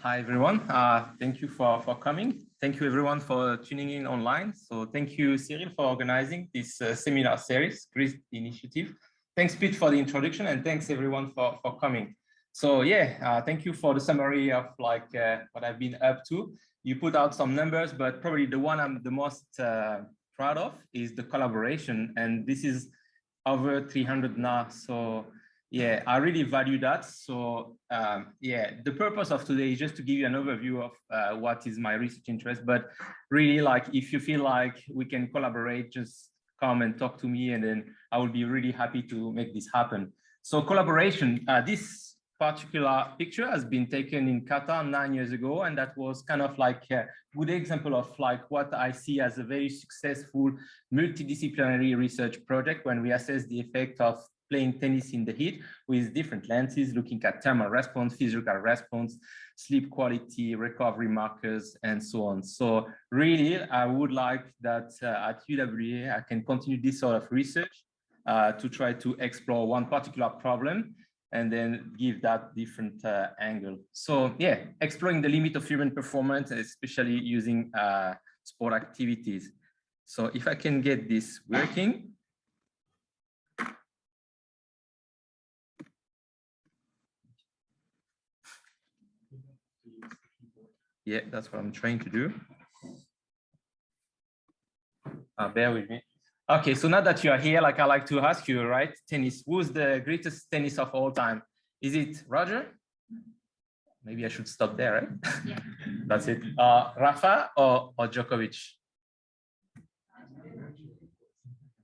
Hi, everyone. Thank you for coming. Thank you, everyone, for tuning in online. So thank you, Cyril, for organizing this seminar series, great initiative. Thanks, Pete, for the introduction, and thanks, everyone, for coming. So yeah, thank you for the summary of like what I've been up to. You put out some numbers, but probably the one I'm the most proud of is the collaboration. And this is over 300 now. So yeah, I really value that. So yeah, the purpose of today is just to give you an overview of what is my research interest, but really like if you feel like we can collaborate, just come and talk to me and then I will be really happy to make this happen. So collaboration, this particular picture has been taken in Qatar 9 years ago, and that was kind of like a good example of like what I see as a very successful multidisciplinary research project when we assess the effect of playing tennis in the heat with different lenses, looking at thermal response, physical response, sleep quality, recovery markers, and so on. So really, I would like that at UWA, I can continue this sort of research to try to explore one particular problem and then give that different angle. So yeah, exploring the limit of human performance, especially using sport activities. So if I can get this working. Yeah, that's what I'm trying to do. Bear with me. Okay, so now that you are here, like I like to ask you, right? Tennis, who's the greatest tennis of all time? Is it Roger? Maybe I should stop there, right? Yeah. That's it. Rafa or Djokovic?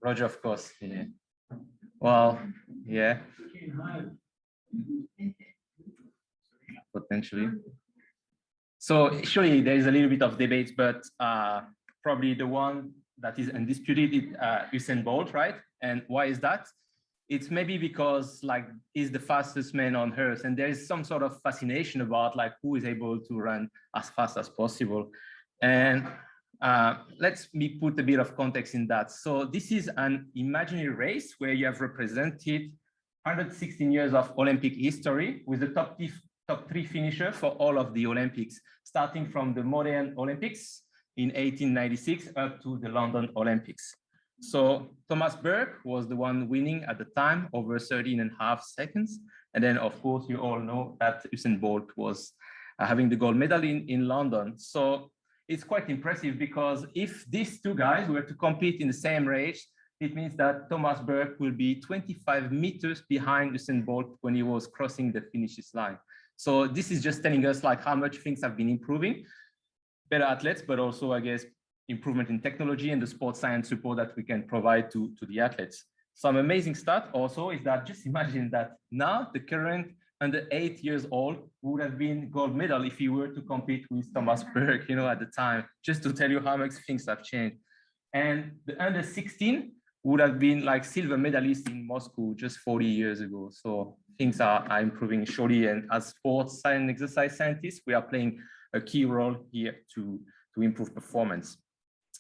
Roger, of course. Yeah. Well, yeah. Potentially. So surely there is a little bit of debate, but probably the one that is undisputed is Usain Bolt, right? And why is that? It's maybe because like he's the fastest man on earth, and there is some sort of fascination about like who is able to run as fast as possible. And let me put a bit of context in that. So this is an imaginary race where you have represented 116 years of Olympic history with the top three finisher for all of the Olympics, starting from the modern Olympics in 1896 up to the London Olympics. So Thomas Burke was the one winning at the time over 13.5 seconds. And then of course, you all know that Usain Bolt was having the gold medal in London. So it's quite impressive because if these two guys were to compete in the same race, it means that Thomas Burke will be 25 meters behind Usain Bolt when he was crossing the finish line. So this is just telling us like how much things have been improving, better athletes, but also I guess improvement in technology and the sports science support that we can provide to the athletes. Some amazing stat also is that just imagine that now the current under 8 years old would have been gold medal if he were to compete with Thomas Burke, you know, at the time, just to tell you how much things have changed. And the under 16 would have been like silver medalist in Moscow just 40 years ago. So things are improving surely. And as sports and exercise scientists, we are playing a key role here to improve performance.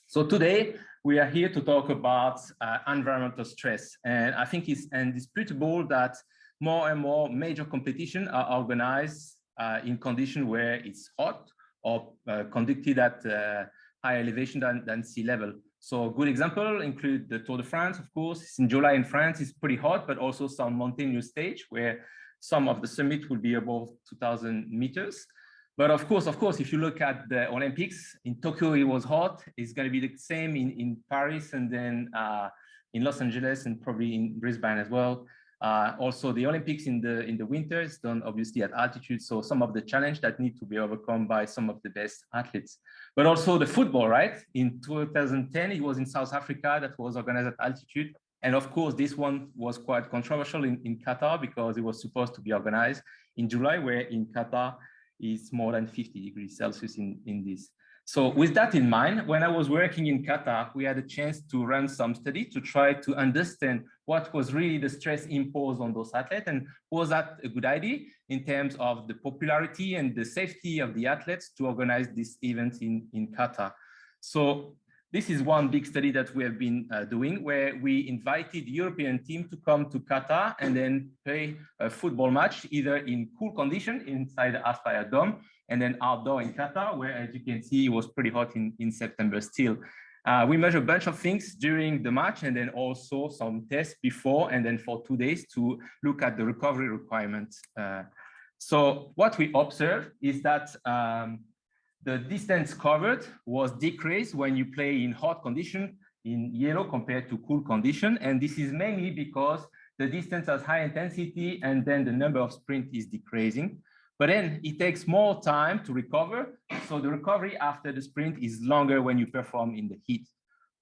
So today we are here to talk about environmental stress. And I think it's indisputable that more and more major competitions are organized in conditions where it's hot or conducted at higher elevation than sea level. So a good example include the Tour de France, of course. It's in July in France, it's pretty hot, but also some mountainous stage where some of the summit will be above 2,000 meters. But of course, if you look at the Olympics, in Tokyo, it was hot. It's going to be the same in Paris and then in Los Angeles and probably in Brisbane as well. Also, the Olympics in the winter is done obviously at altitude. So some of the challenge that need to be overcome by some of the best athletes. But also the football, right? In 2010, it was in South Africa that was organized at altitude. And of course, this one was quite controversial in Qatar because it was supposed to be organized in July, where in Qatar, it's more than 50 degrees Celsius in this. So with that in mind, when I was working in Qatar, we had a chance to run some study to try to understand what was really the stress imposed on those athletes and was that a good idea in terms of the popularity and the safety of the athletes to organize this event in Qatar. So this is one big study that we have been doing, where we invited European team to come to Qatar and then play a football match, either in cool condition inside the Aspire Dome, and then outdoor in Qatar, where, as you can see, it was pretty hot in September still. We measured a bunch of things during the match, and then also some tests before and then for 2 days to look at the recovery requirements. So what we observed is that the distance covered was decreased when you play in hot condition in yellow compared to cool condition. And this is mainly because the distance has high intensity and then the number of sprint is decreasing. But then it takes more time to recover. So the recovery after the sprint is longer when you perform in the heat.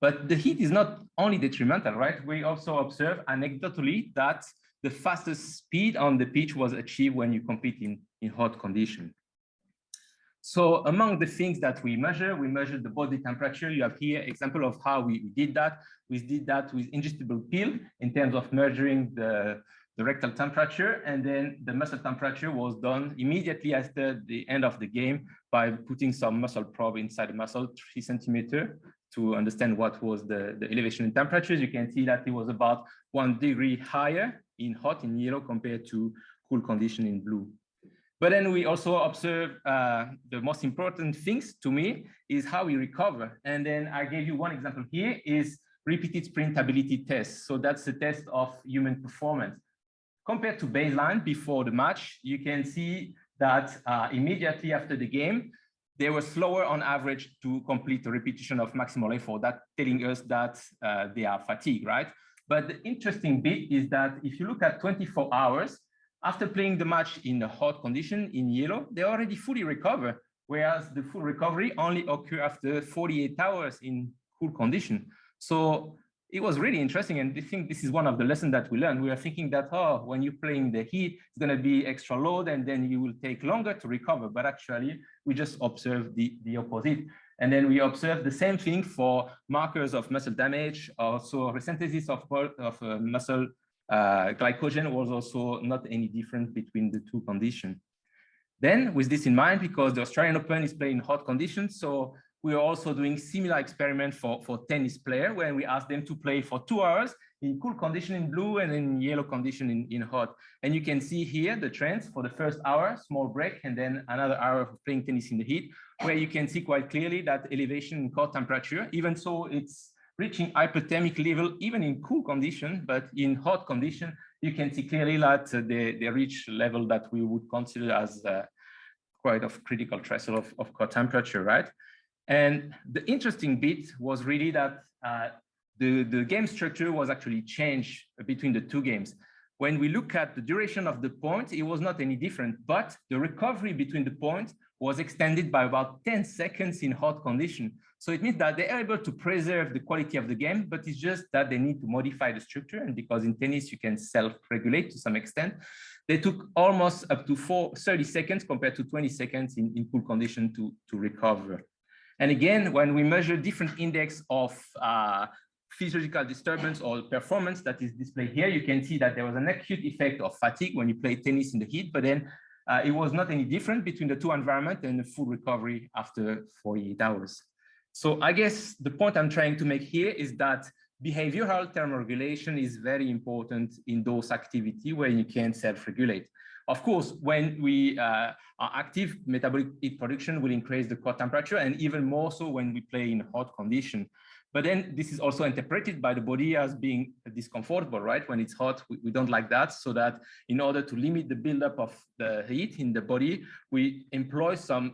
But the heat is not only detrimental, right? We also observe anecdotally that the fastest speed on the pitch was achieved when you compete in hot condition. So among the things that we measured the body temperature. You have here example of how we did that. We did that with ingestible pill in terms of measuring the rectal temperature, and then the muscle temperature was done immediately after the end of the game by putting some muscle probe inside the muscle, 3 centimeters, to understand what was the elevation in temperatures. You can see that it was about 1 degree higher in hot, in yellow, compared to cool condition in blue. But then we also observe the most important things to me is how we recover. And then I gave you one example here is repeated sprintability tests. So that's a test of human performance. Compared to baseline before the match, you can see that immediately after the game, they were slower on average to complete the repetition of maximal effort, that telling us that they are fatigued, right? But the interesting bit is that if you look at 24 hours, after playing the match in a hot condition in yellow, they already fully recover, whereas the full recovery only occurs after 48 hours in cool condition. So it was really interesting, and I think this is one of the lessons that we learned. We are thinking that, oh, when you're playing the heat, it's going to be extra load, and then you will take longer to recover. But actually, we just observed the opposite. And then we observed the same thing for markers of muscle damage, also resynthesis of muscle glycogen was also not any different between the two conditions. Then with this in mind, because the Australian Open is played in hot conditions, so we are also doing similar experiment for tennis player, where we ask them to play for 2 hours in cool condition in blue and in yellow condition in hot. And you can see here the trends for the first hour, small break, and then another hour of playing tennis in the heat, where you can see quite clearly that elevation in core temperature, even so it's reaching hyperthermic level even in cool condition, but in hot condition, you can see clearly that they reach level that we would consider as quite of critical threshold of core temperature, right? And the interesting bit was really that the game structure was actually changed between the two games. When we look at the duration of the point, it was not any different, but the recovery between the points was extended by about 10 seconds in hot condition. So it means that they are able to preserve the quality of the game, but it's just that they need to modify the structure. And because in tennis, you can self-regulate to some extent, they took almost up to 30 seconds compared to 20 seconds in cool condition to recover. And again, when we measure different index of physiological disturbance or performance that is displayed here, you can see that there was an acute effect of fatigue when you play tennis in the heat, but then it was not any different between the two environments and the full recovery after 48 hours. So I guess the point I'm trying to make here is that behavioral thermoregulation is very important in those activities where you can self-regulate. Of course, when we are active, metabolic heat production will increase the core temperature, and even more so when we play in hot condition. But then this is also interpreted by the body as being discomfortable, right? When it's hot, we don't like that. So that in order to limit the buildup of the heat in the body, we employ some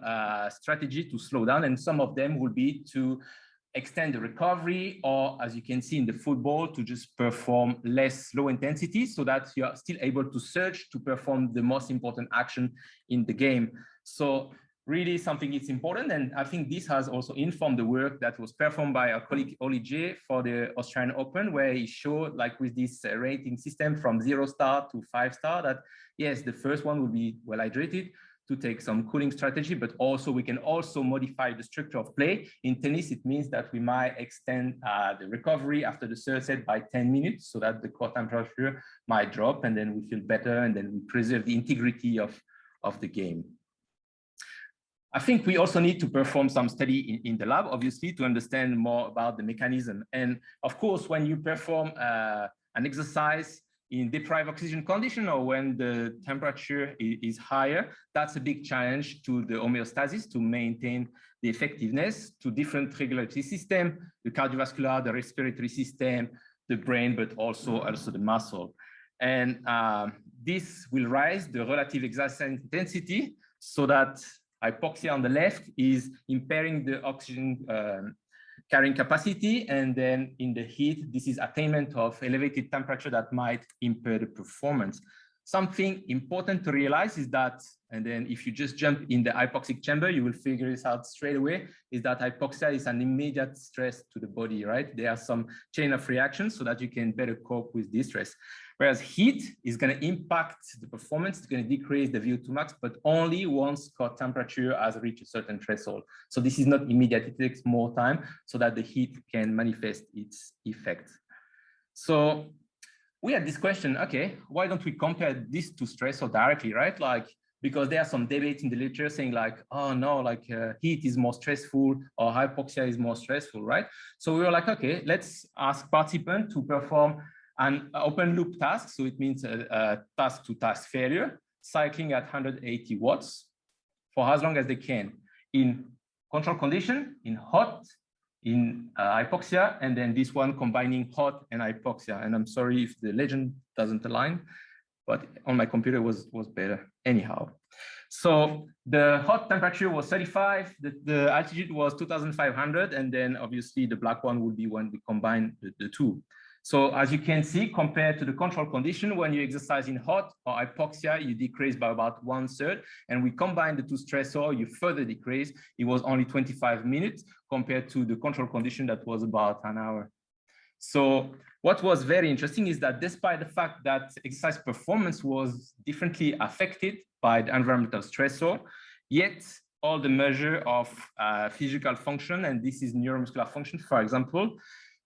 strategy to slow down. And some of them will be to extend the recovery, or as you can see in the football, to just perform less low intensity so that you are still able to surge to perform the most important action in the game. So really something is important. And I think this has also informed the work that was performed by our colleague Olivier for the Australian Open, where he showed, like with this rating system from 0 star to 5 star, that yes, the first one will be well hydrated to take some cooling strategy, but also we can also modify the structure of play. In tennis, it means that we might extend the recovery after the third set by 10 minutes so that the core temperature might drop, and then we feel better, and then we preserve the integrity of the game. I think we also need to perform some study in the lab, obviously, to understand more about the mechanism. And of course, when you perform an exercise in deprived oxygen condition or when the temperature is higher, that's a big challenge to the homeostasis to maintain the effectiveness to different regulatory systems, the cardiovascular, the respiratory system, the brain, but also the muscle. And this will raise the relative exercise intensity so that hypoxia on the left is impairing the oxygen carrying capacity. And then in the heat, this is attainment of elevated temperature that might impair the performance. Something important to realize is that, and then if you just jump in the hypoxic chamber, you will figure this out straight away, is that hypoxia is an immediate stress to the body, right? There are some chain of reactions so that you can better cope with this stress. Whereas heat is going to impact the performance, it's going to decrease the VO2 max, but only once core temperature has reached a certain threshold. So this is not immediate, it takes more time so that the heat can manifest its effect. So we had this question, okay, why don't we compare this to stressor directly, right? Like, because there are some debates in the literature saying like, oh no, like heat is more stressful or hypoxia is more stressful, right? So we were like, okay, let's ask participants to perform an open loop task. So it means a task to task failure, cycling at 180 watts for as long as they can in control condition, in hot, in hypoxia, and then this one combining hot and hypoxia. And I'm sorry if the legend doesn't align, but on my computer was better anyhow. So the hot temperature was 35, the altitude was 2,500, and then obviously the black one would be when we combine the two. So as you can see, compared to the control condition, when you exercise in hot or hypoxia, you decrease by about 1/3. And we combine the two stressors, you further decrease. It was only 25 minutes compared to the control condition that was about an hour. So what was very interesting is that despite the fact that exercise performance was differently affected by the environmental stressor, yet all the measure of physical function, and this is neuromuscular function, for example,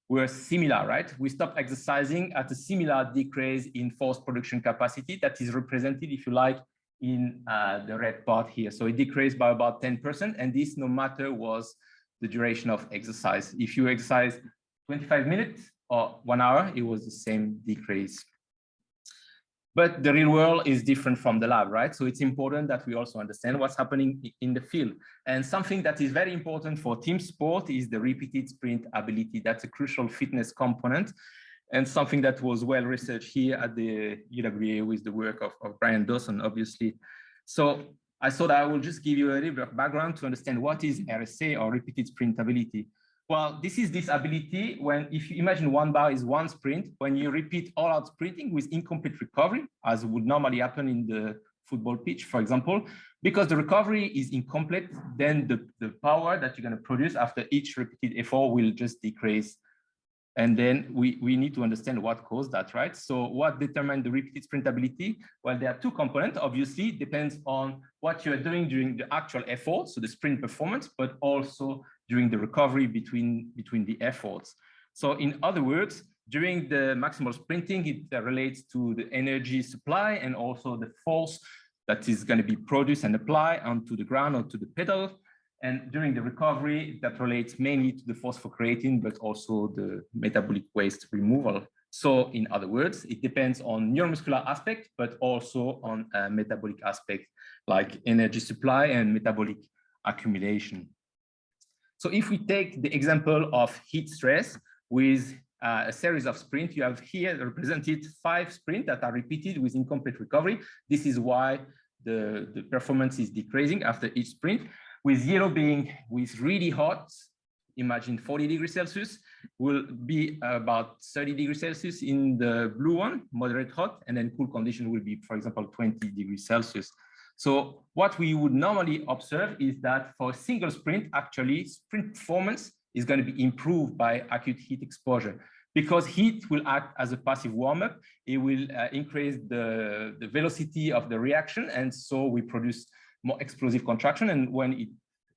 were similar, right? We stopped exercising at a similar decrease in force production capacity that is represented, if you like, in the red part here. So it decreased by about 10%, and this no matter was the duration of exercise. If you exercise 25 minutes or 1 hour, it was the same decrease. But the real world is different from the lab, right? So it's important that we also understand what's happening in the field. And something that is very important for team sport is the repeated sprint ability. That's a crucial fitness component and something that was well researched here at the UWA with the work of Brian Dawson, obviously. So I thought I will just give you a little bit of background to understand what is RSA or repeated sprint ability. Well, this is this ability when, if you imagine 1 bar is 1 sprint, when you repeat all out sprinting with incomplete recovery, as would normally happen in the football pitch, for example, because the recovery is incomplete, then the power that you're going to produce after each repeated effort will just decrease. And then we need to understand what caused that, right? So what determined the repeated sprint ability? Well, there are 2 components. Obviously, it depends on what you are doing during the actual effort, so the sprint performance, but also during the recovery between the efforts. So in other words, during the maximal sprinting, it relates to the energy supply and also the force that is going to be produced and applied onto the ground or to the pedal. And during the recovery, that relates mainly to the phosphocreatine, but also the metabolic waste removal. So in other words, it depends on neuromuscular aspect, but also on a metabolic aspect like energy supply and metabolic accumulation. So if we take the example of heat stress with a series of sprints, you have here represented 5 sprints that are repeated with incomplete recovery. This is why the performance is decreasing after each sprint, with yellow being with really hot, imagine 40 degrees Celsius, will be about 30 degrees Celsius in the blue one, moderate hot, and then cool condition will be, for example, 20 degrees Celsius. So what we would normally observe is that for a single sprint, actually sprint performance is going to be improved by acute heat exposure, because heat will act as a passive warm-up. It will increase the velocity of the reaction, and so we produce more explosive contraction. And when it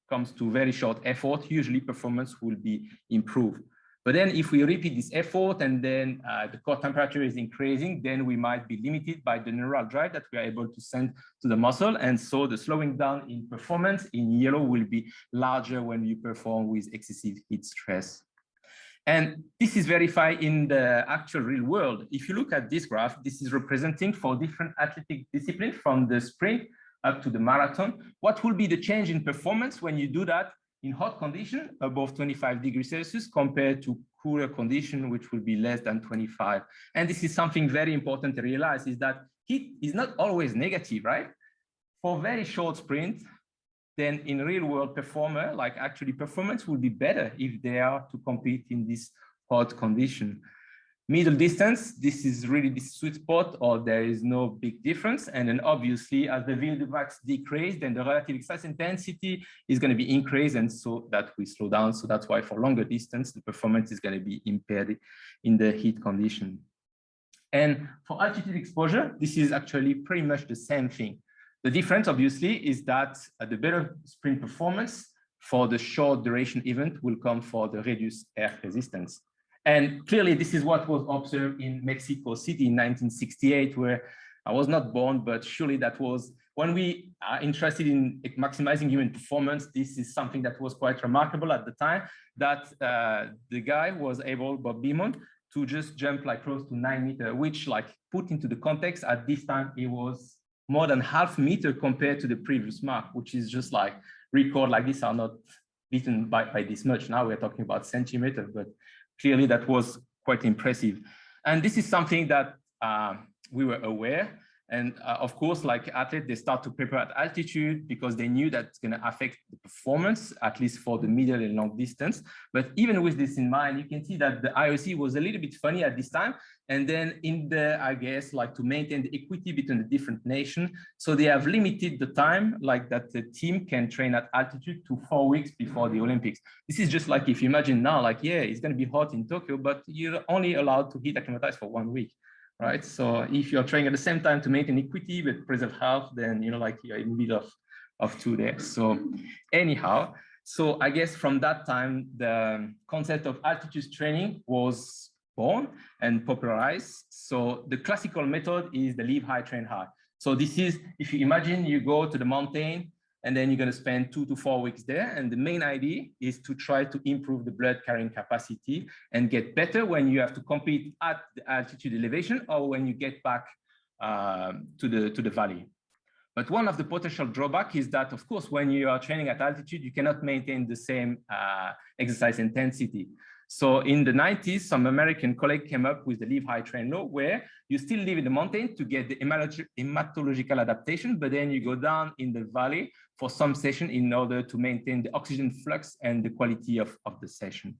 comes to very short effort, usually performance will be improved. But then if we repeat this effort and then the core temperature is increasing, then we might be limited by the neural drive that we are able to send to the muscle. And so the slowing down in performance in yellow will be larger when you perform with excessive heat stress. And this is verified in the actual real world. If you look at this graph, this is representing for different athletic disciplines from the sprint up to the marathon. What will be the change in performance when you do that in hot condition above 25 degrees Celsius compared to cooler condition, which will be less than 25. And this is something very important to realize, is that heat is not always negative, right? For very short sprint, then in real world performer, like actually performance will be better if they are to compete in this hot condition. Middle distance, this is really the sweet spot, or there is no big difference. And then obviously, as the VO2max decrease, then the relative exercise intensity is going to be increased, and so that we slow down. So that's why for longer distance, the performance is going to be impaired in the heat condition. And for altitude exposure, this is actually pretty much the same thing. The difference, obviously, is that the better sprint performance for the short duration event will come for the reduced air resistance. And clearly, this is what was observed in Mexico City in 1968, where I was not born, but surely that was, when we are interested in maximizing human performance, this is something that was quite remarkable at the time, that the guy was able, Bob Beamon, to just jump like close to 9 meters, which like put into the context at this time, it was more than half meter compared to the previous mark, which is just like record like this are not beaten by this much. Now we're talking about centimeters, but clearly that was quite impressive. And this is something that we were aware. And of course, like athletes, they start to prepare at altitude because they knew that it's going to affect the performance, at least for the middle and long distance. But even with this in mind, you can see that the IOC was a little bit funny at this time. And then in the, I guess, like to maintain the equity between the different nations. So they have limited the time like that the team can train at altitude to 4 weeks before the Olympics. This is just like, if you imagine now, like, yeah, it's going to be hot in Tokyo, but you're only allowed to heat acclimatize for 1 week. Right. So if you're training at the same time to maintain equity but preserve health, then like you're in the middle of 2 days. So anyhow, so I guess from that time, the concept of altitude training was born and popularized. So the classical method is the live high, train high. So this is, if you imagine you go to the mountain and then you're going to spend 2 to 4 weeks there. And the main idea is to try to improve the blood carrying capacity and get better when you have to compete at the altitude elevation or when you get back to the valley. But one of the potential drawbacks is that, of course, when you are training at altitude, you cannot maintain the same exercise intensity. So in the 90s, some American colleagues came up with the live high, train low, where you still live in the mountain to get the hematological adaptation, but then you go down in the valley for some session in order to maintain the oxygen flux and the quality of the session.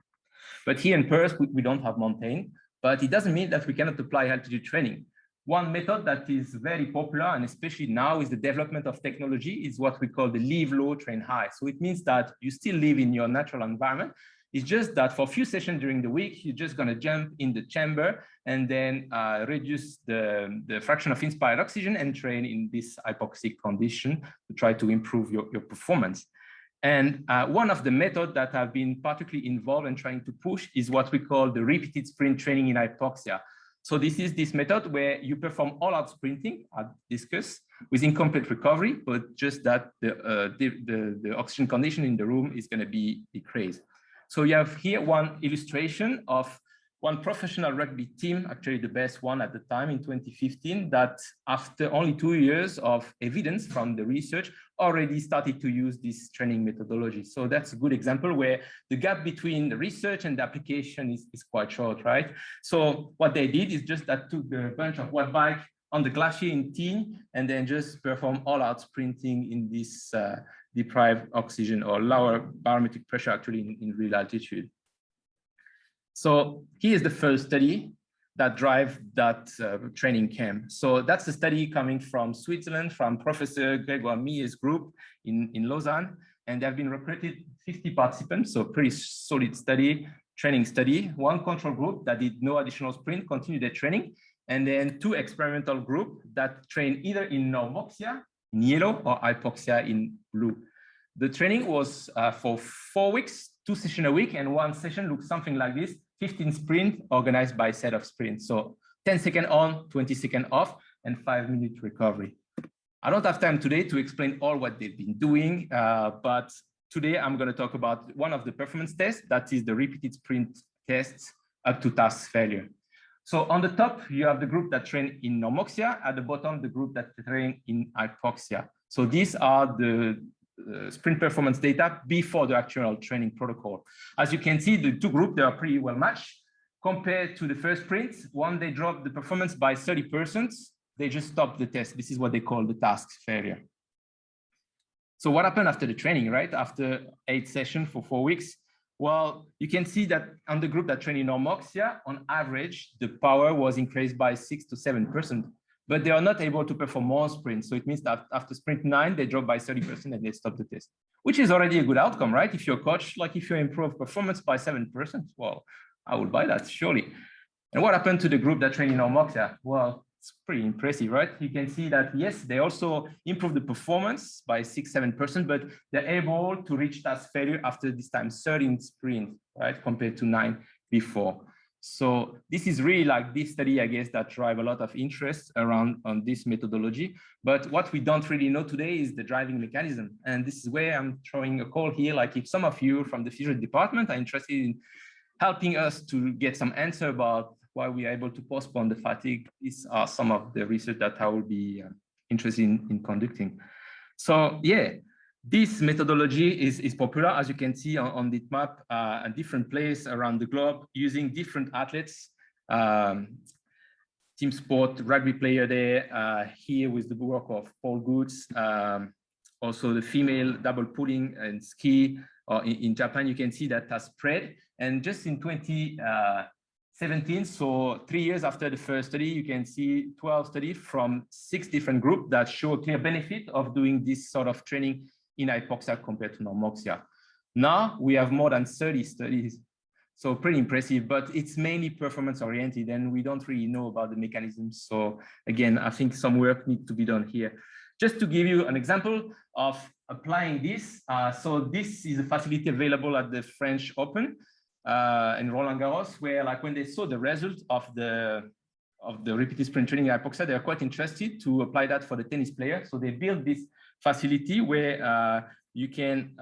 But here in Perth, we don't have mountain, but it doesn't mean that we cannot apply altitude training. One method that is very popular, and especially now is the development of technology, is what we call the live low, train high. So it means that you still live in your natural environment. It's just that for a few sessions during the week, you're just going to jump in the chamber and then reduce the fraction of inspired oxygen and train in this hypoxic condition to try to improve your performance. And one of the methods that have been particularly involved in trying to push is what we call the repeated sprint training in hypoxia. So this is this method where you perform all-out sprinting, as discussed, with incomplete recovery, but just that the oxygen condition in the room is going to be decreased. So you have here one illustration of one professional rugby team, actually the best one at the time in 2015, that after only 2 years of evidence from the research, already started to use this training methodology. So that's a good example where the gap between the research and the application is quite short, right? So what they did is just that took the bunch of watt bike on the glacier in Teen and then just perform all-out sprinting in this deprived oxygen or lower barometric pressure actually in real altitude. So here's the first study that drive that training camp. So that's a study coming from Switzerland, from Professor Grégoire Millet's group in Lausanne, and they've been recruited 50 participants, so pretty solid study, training study. One control group that did no additional sprint, continued their training, and then 2 experimental groups that train either in normoxia, in yellow, or hypoxia in blue. The training was for 4 weeks, 2 sessions a week, and one session looked something like this, 15 sprints organized by set of sprints. So 10 seconds on, 20 seconds off, and 5-minute recovery. I don't have time today to explain all what they've been doing, but today I'm going to talk about one of the performance tests, that is the repeated sprint tests up to task failure. So on the top, you have the group that train in normoxia, at the bottom, the group that train in hypoxia. So these are the sprint performance data before the actual training protocol. As you can see, the two groups, they are pretty well matched. Compared to the first sprint, one, they dropped the performance by 30%. They just stopped the test. This is what they call the task failure. So what happened after the training, right? After 8 sessions for 4 weeks? Well, you can see that on the group that trained in normoxia, on average, the power was increased by 6 to 7%, but they are not able to perform more sprints. So it means that after sprint 9, they drop by 30% and they stop the test, which is already a good outcome, right? If you're a coach, like if you improve performance by 7%, well, I would buy that, surely. And what happened to the group that trained in normoxia? Well, it's pretty impressive, right? You can see that, yes, they also improve the performance by 6-7%, but they're able to reach task failure after this time 13 sprints, right, compared to 9 before. So this is really like this study, I guess, that drive a lot of interest around on this methodology. But what we don't really know today is the driving mechanism. And this is where I'm throwing a call here. Like if some of you from the physio department are interested in helping us to get some answer about why we are able to postpone the fatigue, these are some of the research that I will be interested in conducting. So yeah, this methodology is popular, as you can see on this map, at different places around the globe, using different athletes, team sport, rugby player there, here with the work of Paul Goods, also the female double pulling and ski, or in Japan, you can see that has spread. And just in 2017, so 3 years after the first study, you can see 12 studies from 6 different groups that show a clear benefit of doing this sort of training in hypoxia compared to normoxia. Now we have more than 30 studies, so pretty impressive, but it's mainly performance oriented and we don't really know about the mechanisms. So again, I think some work needs to be done here. Just to give you an example of applying this, so this is a facility available at the French Open in Roland Garros, where like when they saw the result of the repeated sprint training in hypoxia, they are quite interested to apply that for the tennis player. So they built this facility where you can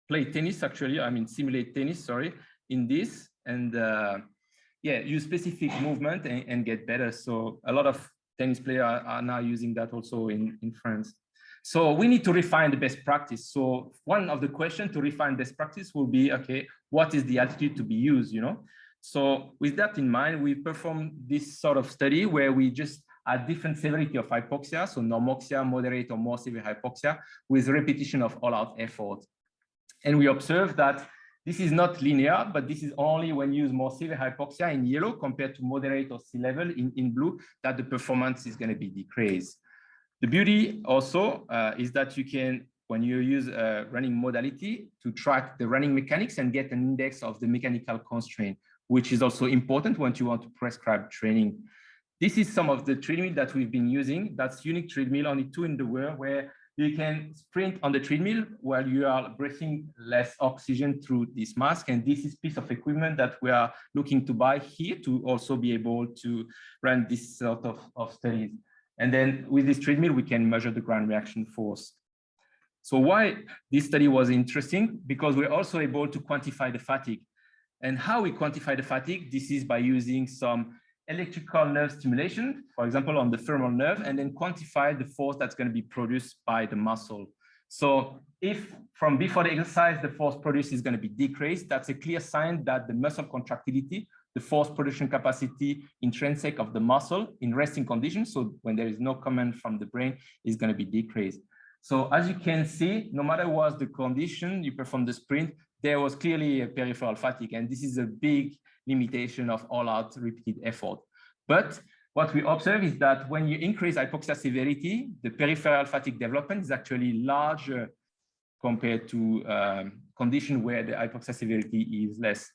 play tennis, actually, I mean, simulate tennis, sorry, in this, and yeah, use specific movement and get better. So a lot of tennis players are now using that also in France. So we need to refine the best practice. So one of the questions to refine best practice will be, okay, what is the altitude to be used, you know? So with that in mind, we perform this sort of study where we just add different severity of hypoxia, so normoxia, moderate or more severe hypoxia, with repetition of all-out effort. And we observe that this is not linear, but this is only when you use more severe hypoxia in yellow compared to moderate or sea level in blue, that the performance is going to be decreased. The beauty also is that you can, when you use a running modality, to track the running mechanics and get an index of the mechanical constraint, which is also important when you want to prescribe training. This is some of the treadmill that we've been using. That's unique treadmill, only 2 in the world, where you can sprint on the treadmill while you are breathing less oxygen through this mask. And this is piece of equipment that we are looking to buy here to also be able to run this sort of studies. And then with this treadmill, we can measure the ground reaction force. So why this study was interesting? Because we're also able to quantify the fatigue. And how we quantify the fatigue, this is by using some electrical nerve stimulation, for example, on the femoral nerve, and then quantify the force that's going to be produced by the muscle. So if from before the exercise, the force produced is going to be decreased, that's a clear sign that the muscle contractility, the force production capacity intrinsic of the muscle in resting conditions, so when there is no command from the brain, is going to be decreased. So as you can see, no matter what the condition you perform the sprint, there was clearly a peripheral fatigue, and this is a big limitation of all-out repeated effort. But what we observe is that when you increase hypoxia severity, the peripheral fatigue development is actually larger compared to condition where the hypoxia severity is less.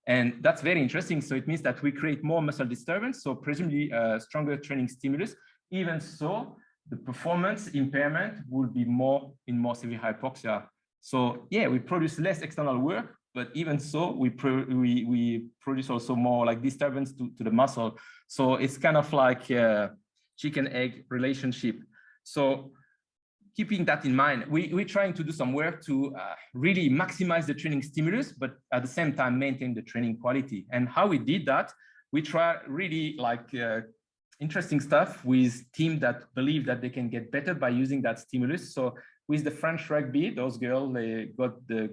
And that's very interesting. So it means that we create more muscle disturbance, so presumably stronger training stimulus. Even so, the performance impairment will be more in more severe hypoxia. So yeah, we produce less external work, but even so, we produce also more like disturbance to the muscle. So it's kind of like a chicken-egg relationship. So keeping that in mind, we're trying to do some work to really maximize the training stimulus, but at the same time maintain the training quality. And how we did that, we try really like interesting stuff with teams that believe that they can get better by using that stimulus. So with the French rugby, those girls, they got the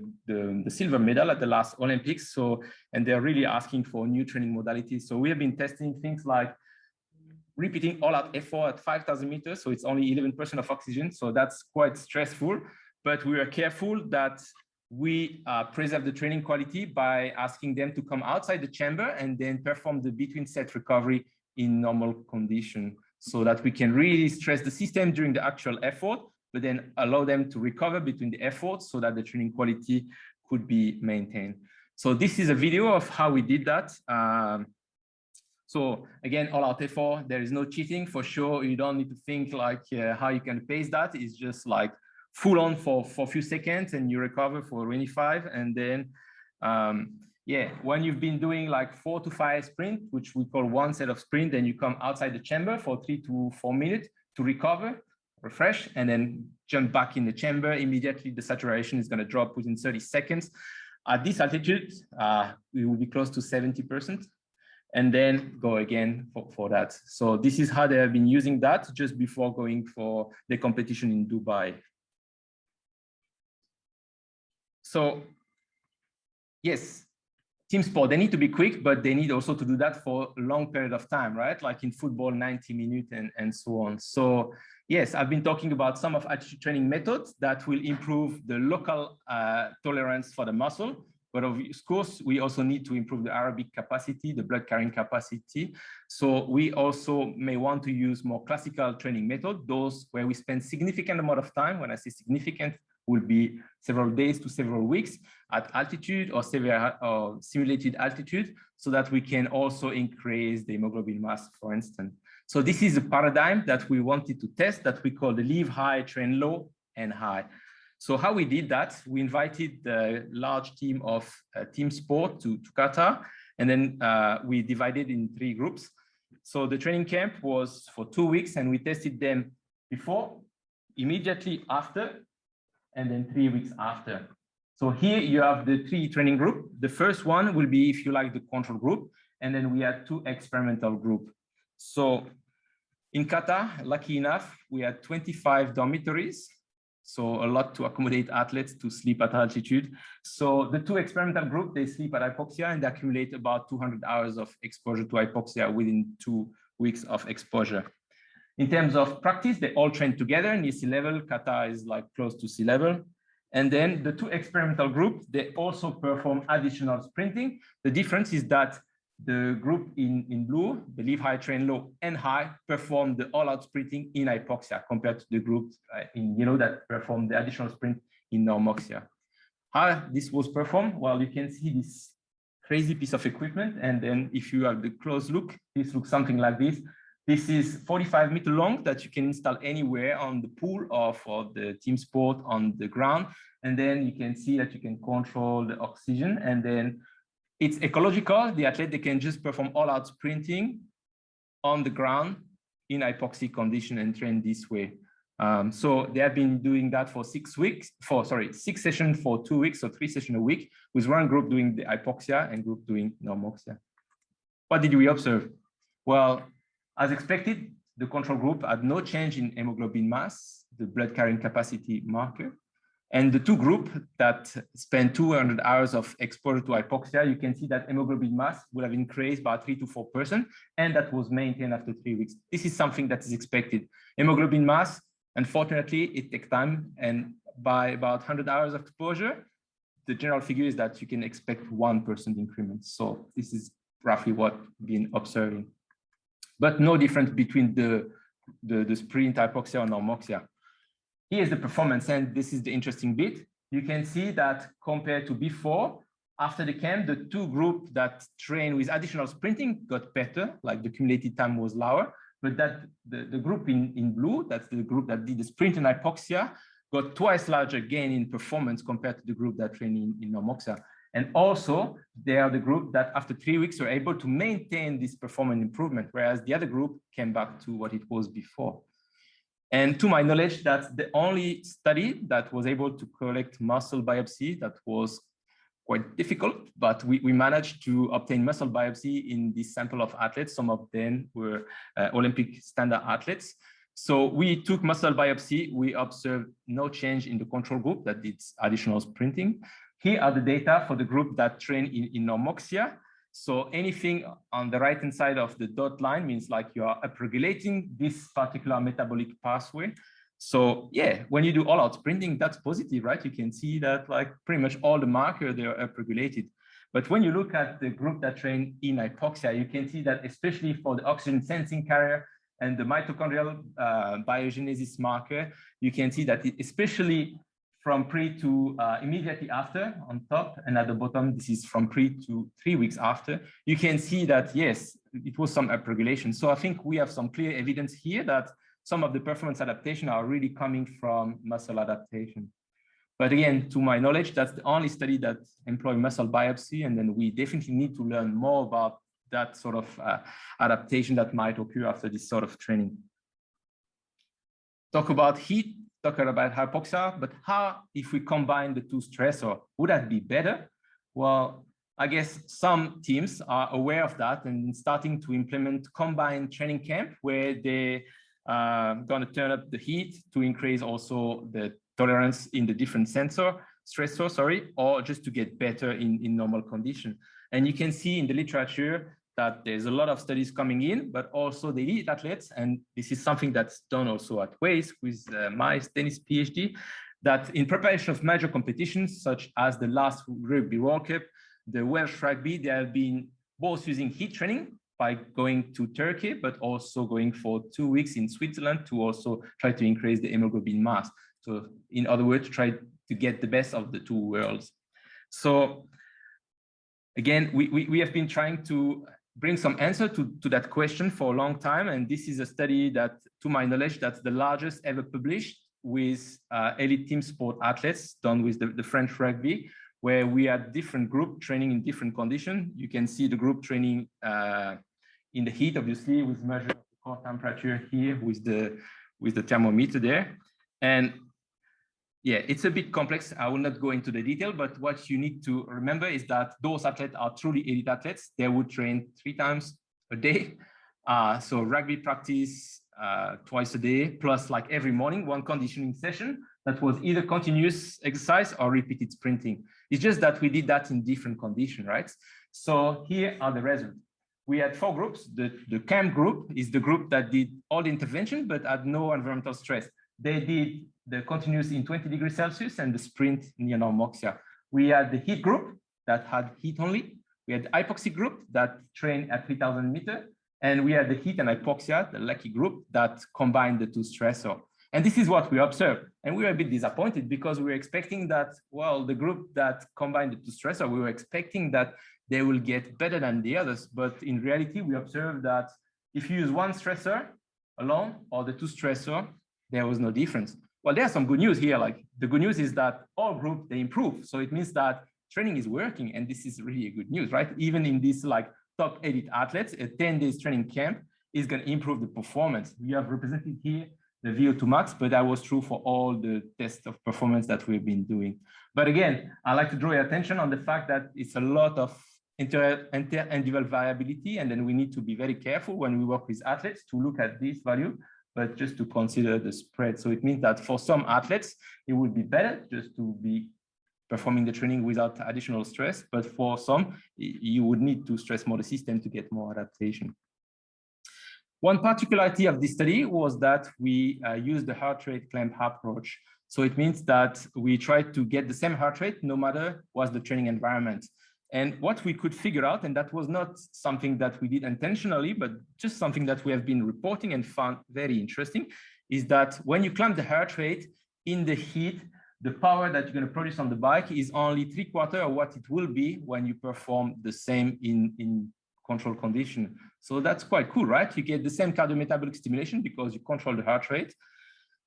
silver medal at the last Olympics. So, and they're really asking for new training modalities. So we have been testing things like repeating all out effort at 5,000 meters. So it's only 11% of oxygen. So that's quite stressful, but we are careful that we preserve the training quality by asking them to come outside the chamber and then perform the between set recovery in normal condition, so that we can really stress the system during the actual effort, but then allow them to recover between the efforts so that the training quality could be maintained. So this is a video of how we did that. So again, all out effort, there is no cheating for sure. You don't need to think like how you can pace that. It's just like full on for a few seconds and you recover for 25. And then, yeah, when you've been doing like 4 to 5 sprint, which we call one set of sprint, then you come outside the chamber for 3 to 4 minutes to recover, refresh, and then jump back in the chamber. Immediately, the saturation is going to drop within 30 seconds. At this altitude, we will be close to 70%. And then go again for that. So this is how they have been using that just before going for the competition in Dubai. So yes, team sport, they need to be quick, but they need also to do that for a long period of time, right? Like in football, 90 minutes and so on. So yes, I've been talking about some of altitude training methods that will improve the local tolerance for the muscle. But of course, we also need to improve the aerobic capacity, the blood carrying capacity. So we also may want to use more classical training methods, those where we spend significant amount of time. When I say significant, will be several days to several weeks at altitude or severe or simulated altitude, so that we can also increase the hemoglobin mass, for instance. So this is a paradigm that we wanted to test that we call the live high, train low and high. So how we did that, we invited the large team of team sport to Qatar, and then we divided in 3 groups. So the training camp was for 2 weeks, and we tested them before, immediately after, and then 3 weeks after. So here you have the 3 training groups. The first one will be, if you like, the control group, and then we had 2 experimental groups. So in Qatar, lucky enough, we had 25 dormitories. So a lot to accommodate athletes to sleep at altitude. So the 2 experimental groups, they sleep at hypoxia and they accumulate about 200 hours of exposure to hypoxia within 2 weeks of exposure. In terms of practice, they all train together near sea level. Qatar is like close to sea level. And then the 2 experimental groups, they also perform additional sprinting. The difference is that the group in blue, the live high, train low and high, perform the all-out sprinting in hypoxia compared to the groups in yellow that perform the additional sprint in normoxia. How this was performed? Well, you can see this crazy piece of equipment. And then if you have the close look, this looks something like this. This is 45 meters long that you can install anywhere on the pool or for the team sport on the ground. And then you can see that you can control the oxygen, and then it's ecological. The athlete, they can just perform all-out sprinting on the ground in hypoxic condition and train this way. So they have been doing that for 6 sessions for 2 weeks, so 3 sessions a week, with one group doing the hypoxia and group doing normoxia. What did we observe? Well, as expected, the control group had no change in hemoglobin mass, the blood carrying capacity marker. And the 2 groups that spend 200 hours of exposure to hypoxia, you can see that hemoglobin mass will have increased by 3 to 4%, and that was maintained after 3 weeks. This is something that is expected. Hemoglobin mass, unfortunately, it takes time, and by about 100 hours of exposure, the general figure is that you can expect 1% increment. So this is roughly what we've been observing. But no difference between the sprint, hypoxia, or normoxia. Here's the performance, and this is the interesting bit. You can see that compared to before, after the camp, the 2 groups that train with additional sprinting got better, like the cumulative time was lower, but that the group in blue, that's the group that did the sprint and hypoxia, got twice larger gain in performance compared to the group that trained in normoxia. And also, they are the group that after 3 weeks were able to maintain this performance improvement, whereas the other group came back to what it was before. And to my knowledge, that's the only study that was able to collect muscle biopsy. That was quite difficult, but we managed to obtain muscle biopsy in this sample of athletes. Some of them were Olympic standard athletes. So we took muscle biopsy. We observed no change in the control group that did additional sprinting. Here are the data for the group that trained in normoxia. So anything on the right-hand side of the dot line means like you are upregulating this particular metabolic pathway. So yeah, when you do all-out sprinting, that's positive, right? You can see that like pretty much all the markers, they are upregulated. But when you look at the group that trained in hypoxia, you can see that especially for the oxygen sensing carrier and the mitochondrial biogenesis marker, you can see that especially from pre to immediately after on top, and at the bottom, this is from pre to 3 weeks after, you can see that, yes, it was some upregulation. So I think we have some clear evidence here that some of the performance adaptation are really coming from muscle adaptation. But again, to my knowledge, that's the only study that employ muscle biopsy, and then we definitely need to learn more about that sort of adaptation that might occur after this sort of training. Talk about heat. Talking about hypoxia, but how if we combine the two stressors, would that be better? Well, I guess some teams are aware of that and starting to implement combined training camp where they going to turn up the heat to increase also the tolerance in the different stressor, or just to get better in normal condition. And you can see in the literature that there's a lot of studies coming in, but also the elite athletes, and this is something that's done also at WACE with my tennis PhD, that in preparation of major competitions, such as the last Rugby World Cup, the Welsh Rugby, they have been both using heat training by going to Turkey, but also going for 2 weeks in Switzerland to also try to increase the hemoglobin mass. So in other words, try to get the best of the two worlds. So again, we have been trying to bring some answer to that question for a long time. And this is a study that, to my knowledge, that's the largest ever published with elite team sport athletes done with the French rugby, where we had different group training in different conditions. You can see the group training in the heat, obviously, with measure of the core temperature here with the thermometer there. And yeah, it's a bit complex. I will not go into the detail, but what you need to remember is that those athletes are truly elite athletes. They would train 3 times a day. So rugby practice twice a day, plus like every morning, 1 conditioning session that was either continuous exercise or repeated sprinting. It's just that we did that in different conditions, right? So here are the results. We had 4 groups. The camp group is the group that did all the intervention, but had no environmental stress. They did the continuous in 20 degrees Celsius and the sprint near normoxia. We had the heat group that had heat only. We had the hypoxia group that trained at 3,000 meters. And we had the heat and hypoxia, the lucky group, that combined the 2 stressors. And this is what we observed. And we were a bit disappointed because we were expecting that, well, the group that combined the 2 stressors, we were expecting that they will get better than the others. But in reality, we observed that if you use 1 stressor alone or the 2 stressors, there was no difference. Well, there's some good news here. Like the good news is that all groups, they improve. So it means that training is working. And this is really a good news, right? Even in this like top elite athletes, a 10 days training camp is going to improve the performance. We have represented here the VO2 max, but that was true for all the tests of performance that we've been doing. But again, I like to draw your attention on the fact that it's a lot of inter-individual variability. And then we need to be very careful when we work with athletes to look at this value, but just to consider the spread. So it means that for some athletes, it would be better just to be performing the training without additional stress. But for some, you would need to stress more the system to get more adaptation. One particularity of this study was that we used the heart rate clamp approach. So it means that we tried to get the same heart rate no matter what the training environment. And what we could figure out, and that was not something that we did intentionally, but just something that we have been reporting and found very interesting, is that when you clamp the heart rate in the heat, the power that you're going to produce on the bike is only 3/4 of what it will be when you perform the same in control condition. So that's quite cool, right? You get the same cardiometabolic stimulation because you control the heart rate.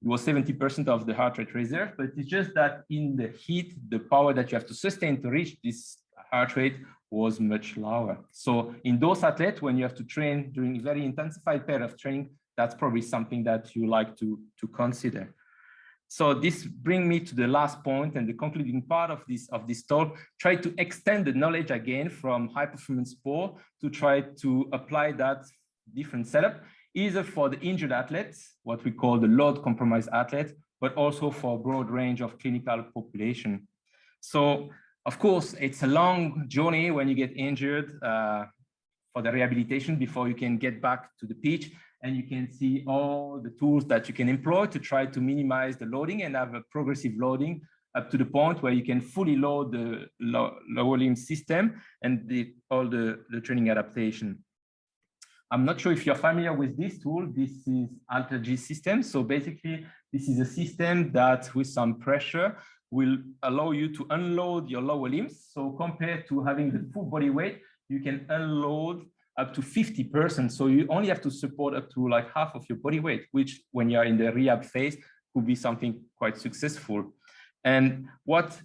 It was 70% of the heart rate reserve, but it's just that in the heat, the power that you have to sustain to reach this heart rate was much lower. So in those athletes, when you have to train during a very intensified period of training, that's probably something that you like to consider. So this brings me to the last point and the concluding part of this talk. Try to extend the knowledge again from high performance sport to try to apply that different setup, either for the injured athletes, what we call the load compromised athletes, but also for a broad range of clinical population. So of course, it's a long journey when you get injured for the rehabilitation before you can get back to the pitch. And you can see all the tools that you can employ to try to minimize the loading and have a progressive loading up to the point where you can fully load the lower limb system and all the training adaptation. I'm not sure if you're familiar with this tool. This is AlterG system. So basically, this is a system that with some pressure will allow you to unload your lower limbs. So compared to having the full body weight, you can unload up to 50%. So you only have to support up to like half of your body weight, which when you're in the rehab phase could be something quite successful. And what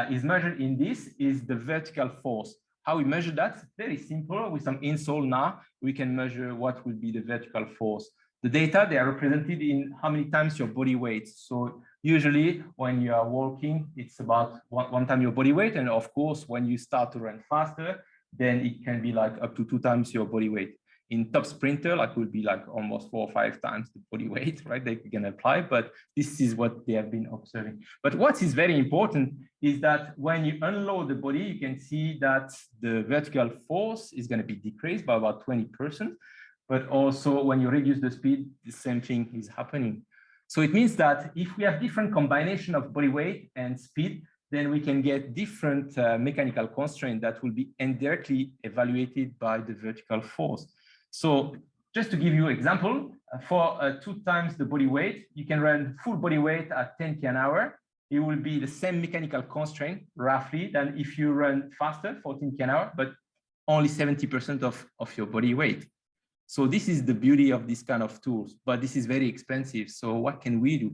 is measured in this is the vertical force. How we measure that? Very simple. With some insole now, we can measure what will be the vertical force. The data, they are represented in how many times your body weight. So usually when you are walking, it's about one time your body weight. And of course, when you start to run faster, then it can be like up to 2 times your body weight. In top sprinter, like will be like almost 4 or 5 times the body weight, right? They can apply, but this is what they have been observing. But what is very important is that when you unload the body, you can see that the vertical force is going to be decreased by about 20%. But also when you reduce the speed, the same thing is happening. So it means that if we have different combination of body weight and speed, then we can get different mechanical constraints that will be indirectly evaluated by the vertical force. So just to give you an example, for 2 times the body weight, you can run full body weight at 10 km an hour. It will be the same mechanical constraint roughly than if you run faster, 14 km an hour, but only 70% of your body weight. So this is the beauty of this kind of tools, but this is very expensive. So what can we do?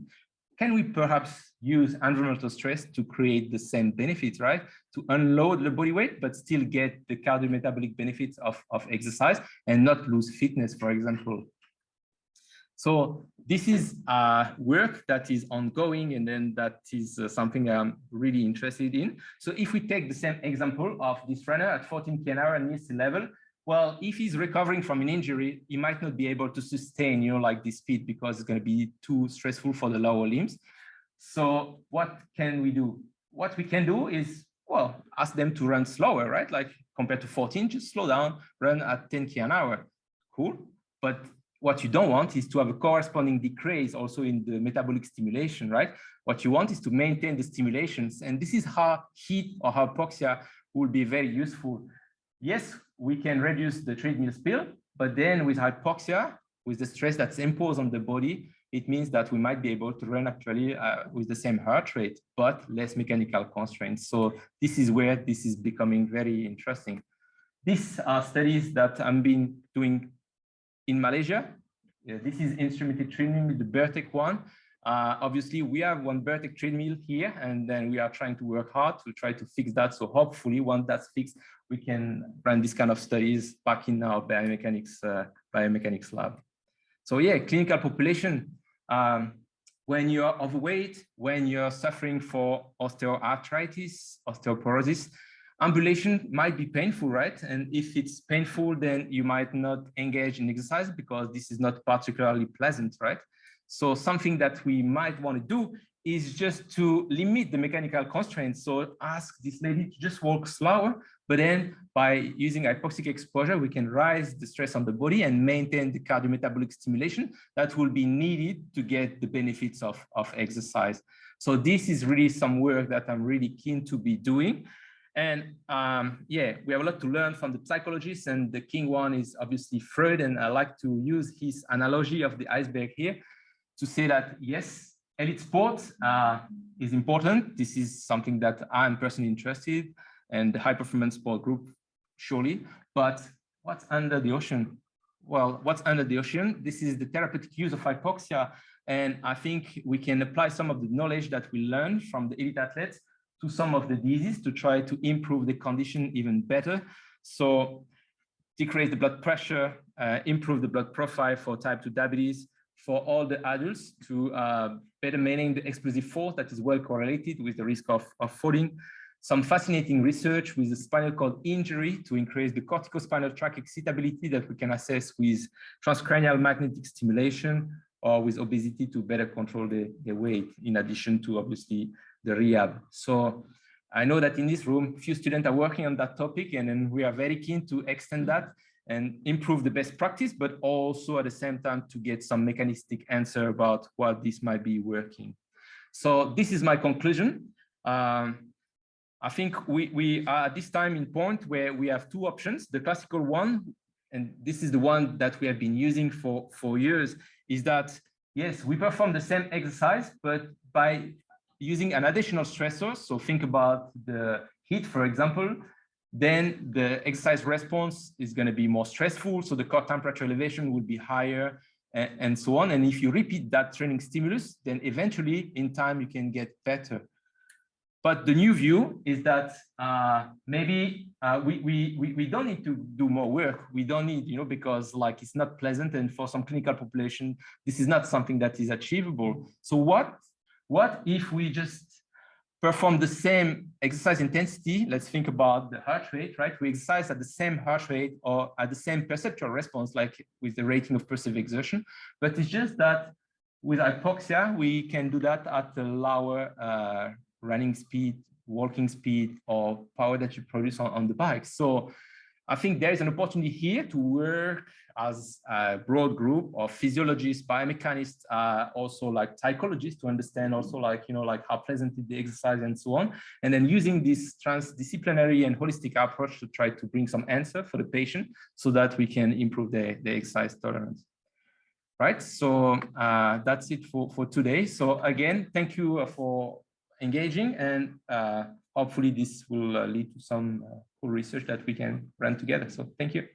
Can we perhaps use environmental stress to create the same benefits, right? To unload the body weight, but still get the cardiometabolic benefits of exercise and not lose fitness, for example. So this is work that is ongoing, and then that is something I'm really interested in. So if we take the same example of this runner at 14 km an hour and near sea level, well, if he's recovering from an injury, he might not be able to sustain, like this speed because it's going to be too stressful for the lower limbs. So what can we do? What we can do is, well, ask them to run slower, right? Like compared to 14, just slow down, run at 10 km an hour. Cool. But what you don't want is to have a corresponding decrease also in the metabolic stimulation, right? What you want is to maintain the stimulations. And this is how heat or hypoxia will be very useful. Yes, we can reduce the treadmill spill, but then with hypoxia, with the stress that's imposed on the body, it means that we might be able to run actually with the same heart rate, but less mechanical constraints. So this is where this is becoming very interesting. These are studies that I've been doing in Malaysia. This is instrumented treadmill, the Bertec one. Obviously, we have one Bertec treadmill here, and then we are trying to work hard to try to fix that. So hopefully, once that's fixed, we can run this kind of studies back in our biomechanics lab. So yeah, clinical population. When you're overweight, when you're suffering for osteoarthritis, osteoporosis, ambulation might be painful, right? And if it's painful, then you might not engage in exercise because this is not particularly pleasant, right? So something that we might want to do is just to limit the mechanical constraints. So ask this lady to just walk slower, but then by using hypoxic exposure, we can rise the stress on the body and maintain the cardiometabolic stimulation that will be needed to get the benefits of exercise. So this is really some work that I'm really keen to be doing. And yeah, we have a lot to learn from the psychologists, and the king one is obviously Freud. And I like to use his analogy of the iceberg here to say that, yes, elite sports is important. This is something that I'm personally interested in, and the high performance sport group, surely. But what's under the ocean? Well, what's under the ocean? This is the therapeutic use of hypoxia. And I think we can apply some of the knowledge that we learned from the elite athletes to some of the diseases to try to improve the condition even better. So decrease the blood pressure, improve the blood profile for type 2 diabetes, for all the adults to better manage the explosive force that is well correlated with the risk of falling. Some fascinating research with the spinal cord injury to increase the corticospinal tract excitability that we can assess with transcranial magnetic stimulation or with obesity to better control the weight, in addition to obviously the rehab. So I know that in this room, few students are working on that topic, and then we are very keen to extend that and improve the best practice, but also at the same time to get some mechanistic answer about what this might be working. So this is my conclusion. I think we are at this time in point where we have two options. The classical one, and this is the one that we have been using for years, is that, yes, we perform the same exercise, but by using an additional stressor, so think about the heat, for example, then the exercise response is going to be more stressful, so the core temperature elevation will be higher, and so on. And if you repeat that training stimulus, then eventually in time you can get better. But the new view is that maybe we don't need to do more work. We don't need, because like it's not pleasant, and for some clinical population, this is not something that is achievable. So what if we just perform the same exercise intensity? Let's think about the heart rate, right? We exercise at the same heart rate or at the same perceptual response, like with the rating of perceived exertion. But it's just that with hypoxia, we can do that at a lower running speed, walking speed, or power that you produce on the bike. So I think there is an opportunity here to work as a broad group of physiologists, biomechanists, also like psychologists, to understand also like how pleasant is the exercise and so on. And then using this transdisciplinary and holistic approach to try to bring some answer for the patient so that we can improve the exercise tolerance. Right, so that's it for today. So again, thank you for engaging, and hopefully this will lead to some cool research that we can run together. So thank you.